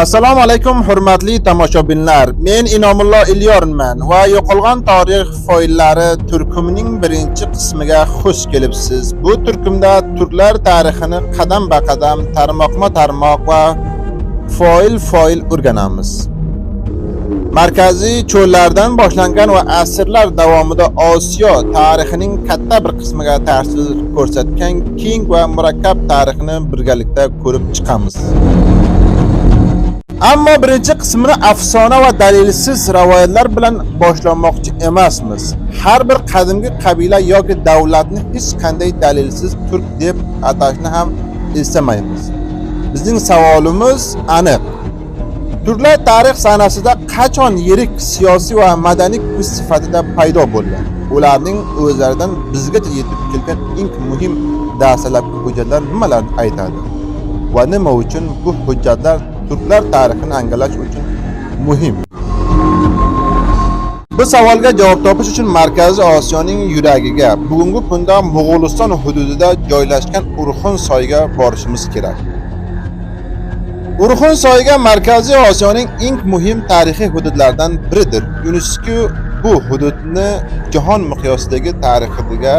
Assalomu alaykum hurmatli tomoshabinlar. Men Inomullo Ilyorman va yo'qolgan tarix foillari turkumining birinchi qismiga xush kelibsiz. Bu turkumda turklar tarixini qadam-baqadam, tarmoqma-tarmoq va foil o'rganamiz. Markaziy cho'llardan boshlangan va asrlar davomida Osiyo tarixining katta bir qismiga ta'sir ko'rsatgan keng va murakkab tarixni birgalikda ko'rib chiqamiz. Ammo birinchi qismini afsona va dalilsiz rivoyatlar bilan boshlamoqchi emasmiz. Har bir qadimgi qabila yoki davlatni hech qanday dalilsiz turk deb atashni ham istamaymiz. Bizning savolimiz aniq. Turklar tarix sanasida qachon yirik siyosiy va madaniy kuch sifatida paydo bo'lgan? Ularning o'zlaridan bizgacha yetib kelgan eng muhim dastlabki hujjatlar nimalarni aytadi? Va nima uchun bu hujjatlar turklar tarixini anglash uchun muhim? Bu savolga javob topish uchun Markaziy Osiyoning yuragiga, bugungi kunda Mo'g'uliston hududida joylashgan Urxun soyiga borishimiz kerak. Urxun soyiga Markaziy Osiyoning eng muhim tarixiy hududlaridan biridir. UNESCO bu hududni jahon miqyosidagi tarixiga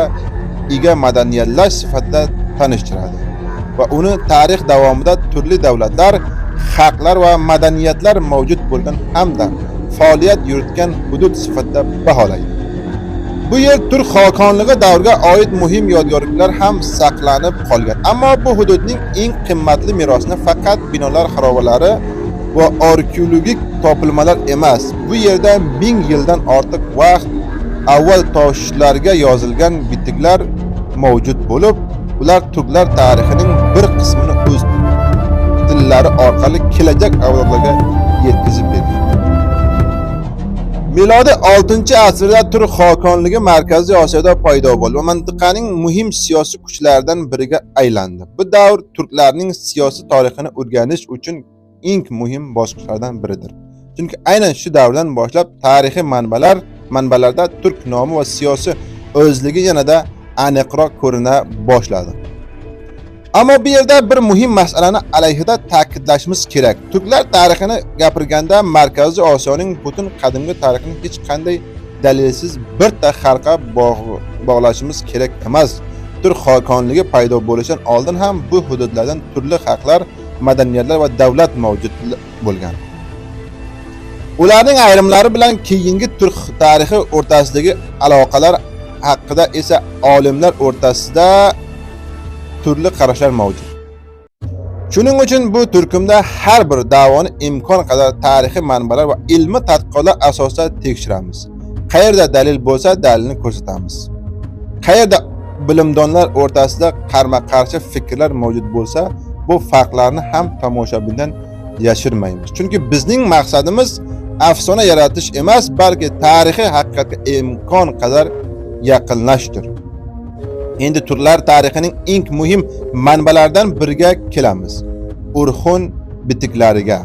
ega madaniyatlar sifatida tanishtiradi va uni tarix davomida turli davlatlar, xalqlar va madaniyatlar mavjud bo'lgan hamda faoliyat yuritgan hudud sifatida baholaydi. Bu yer turk xoqonligi davriga oid muhim yodgorliklar ham saqlanib qolgan. Ammo bu hududning eng qimmatli merosini faqat binolar xarobalari va arxeologik topilmalar emas, bu yerda 1000 yildan ortiq vaqt avval toshlarga yozilgan bitiklar mavjud bo'lib, ular turklar tarixining bir qismini o'z dillari orqali kelajak avlodlarga yetkazib bergan. Milodiy 6-asrda turk xoqonligi Markaziy Osiyoda paydo bo'ldi va mintaqaning muhim siyosiy kuchlaridan biriga aylandi. Bu davr turklarning siyosiy tarixini o'rganish uchun eng muhim bosqichlardan biridir. Chunki aynan shu davrdan boshlab tarixiy manbalarda turk nomi va siyosiy o'zligi yanada aniqroq ko'rina boshladi. Ammo bu yerda bir muhim masalani alohida ta'kidlashimiz kerak. Turklar tarixini gapirganda Markaziy Osiyoning butun qadimgi tarixini hech qanday dalilsiz birta xalqqa bog'lashimiz kerak emas. Turk xoqonligi paydo bo'lishidan oldin ham bu hududlardan turli xalqlar, madaniyatlar va davlat mavjud bo'lgan. Ularning ayrimlari bilan keyingi turk tarixi o'rtasidagi aloqalar haqida esa olimlar o'rtasida turli qarashlar mavjud. Shuning uchun bu turkumda har bir da'voni imkon qadar tarixiy manbalar va ilmiy tadqiqotlar asosida tekshiramiz. Qayerda dalil bo'lsa, dalilni ko'rsatamiz. Qayerda bilimdonlar o'rtasida qarama-qarshi fikrlar mavjud bo'lsa, bu farqlarni ham tomoshabindan yashirmaymiz. Chunki bizning maqsadimiz afsona yaratish emas, balki tarixiy haqiqatga imkon qadar yaqinlashdir. Endi turklar tarixining eng muhim manbalaridan biriga kelamiz. Urxun bitiklariga.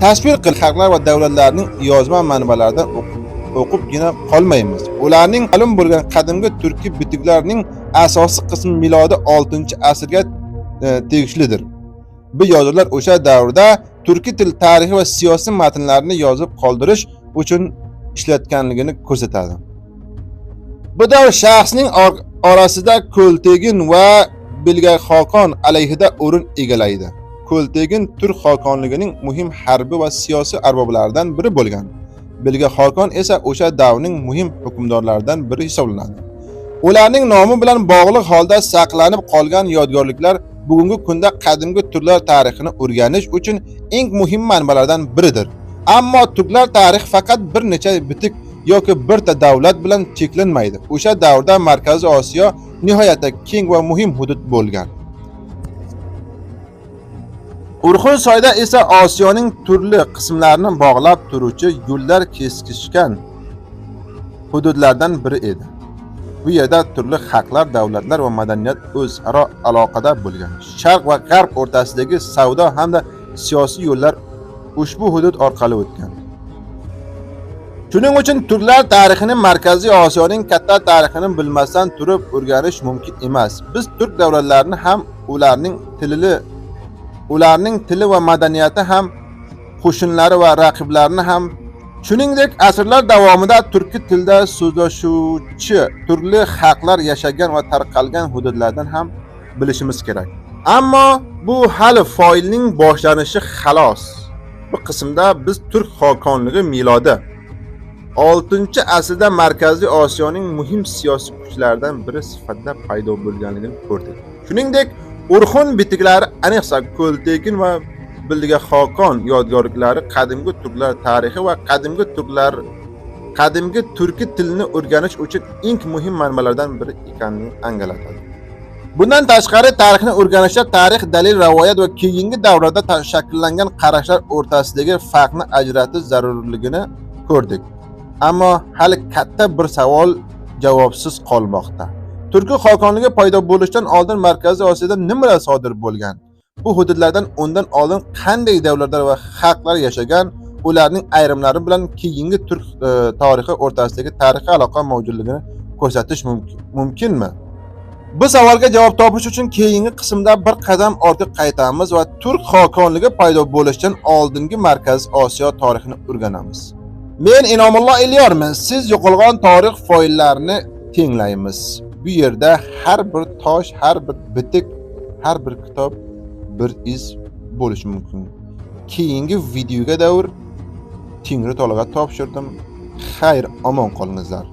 Tashviq qil xalqlar va davlatlarning yozma manbalaridan o'qibgina qolmaymiz. Ularning ma'lum bo'lgan qadimgi turkiy bitiklarning asosiy qismi milodiy 6-asrga tegishlidir. Bu yozuvlar o'sha davrda turkiy til, tarixi va siyosiy matnlarni yozib qoldirish uchun ishlatganligini ko'rsatadi. Bu davr shaxsning orasida Ko'ltegin va Bilgay Xoqon alayhida o'rin egallaydi. Ko'ltegin turk xoqonligining muhim harbiy va siyosiy arboblaridan biri bo'lgan. Bilgay Xoqon esa o'sha davrning muhim hukmdorlaridan biri hisoblanadi. Ularning nomi bilan bog'liq holda saqlanib qolgan yodgorliklar bugungi kunda qadimgi turklar tarixini o'rganish uchun eng muhim manbalardan biridir. Ammo turklar tarixi faqat bir necha bitik yoki birta davlat bilan cheklanmaydi. O'sha davrda Markaziy Osiyo nihoyatda keng va muhim hudud bo'lgan. Urxun soyida esa Osiyoning turli qismlarini bog'lab turuvchi yo'llar kesishgan hududlardan biri edi. Bu yerda turli xalqlar, davlatlar va madaniyat o'zaro aloqada bo'lgan. Sharq va g'arb o'rtasidagi savdo hamda siyosiy yo'llar ushbu hudud orqali o'tgan. Shuning uchun turklar tarixini Markaziy Osiyoning katta tarixini bilmasdan turib o'rganish mumkin emas. Biz turk davlatlarini ham ularning tili va madaniyati ham qo'shinlari va raqiblarini ham, shuningdek asrlar davomida turkiy tilda so'zlashuvchi turli xalqlar yashagan va tarqalgan hududlardan ham bilishimiz kerak. Ammo bu hali failning boshlanishi xolos. Bu qismda biz turk xoqonligi milodi 6-asrda Markaziy Osiyoning muhim siyosiy kuchlaridan biri sifatida paydo bo'lganligini ko'rdik. Shuningdek, Urxun bitiklari, ayniqsa Ko'ltekin va Bildiga Xoqon yodgorliklari qadimgi turklar tarixi va qadimgi turkiy tilni o'rganish uchun eng muhim manbalardan biri ekanini anglatadi. Bundan tashqari tarixni o'rganishda tarix, dalil, rivoyat va keyingi davrlarda shakllangan qarashlar o'rtasidagi farqni ajratish zarurligini ko'rdik. Ammo hali katta bir savol javobsiz qolmoqda. Turkiy xoqonligi paydo bo'lishidan oldin Markaziy Osiyoda nimalar sodir bo'lgan? Bu hududlardan undan oldin qanday davlatlar va xalqlar yashagan? Ularning ayrimlari bilan keyingi turk tarixi o'rtasidagi tarixiy aloqa mavjudligini ko'rsatish mumkinmi? Bu savolga javob topish uchun keyingi qismda bir qadam ortga qaytamiz va turk xoqonligi paydo bo'lishidan oldingi Markaziy Osiyo tarixini o'rganamiz. Men Inomullo Elyorman. Siz yo'qolgan tarix foillarini tinglaymiz. Bu yerda har bir tosh, har bir bitik, har bir kitob bir iz bo'lishi mumkin. Keyingi videoga davr Tingri Tolaga topshirdim. Xayr, omon qolingizlar.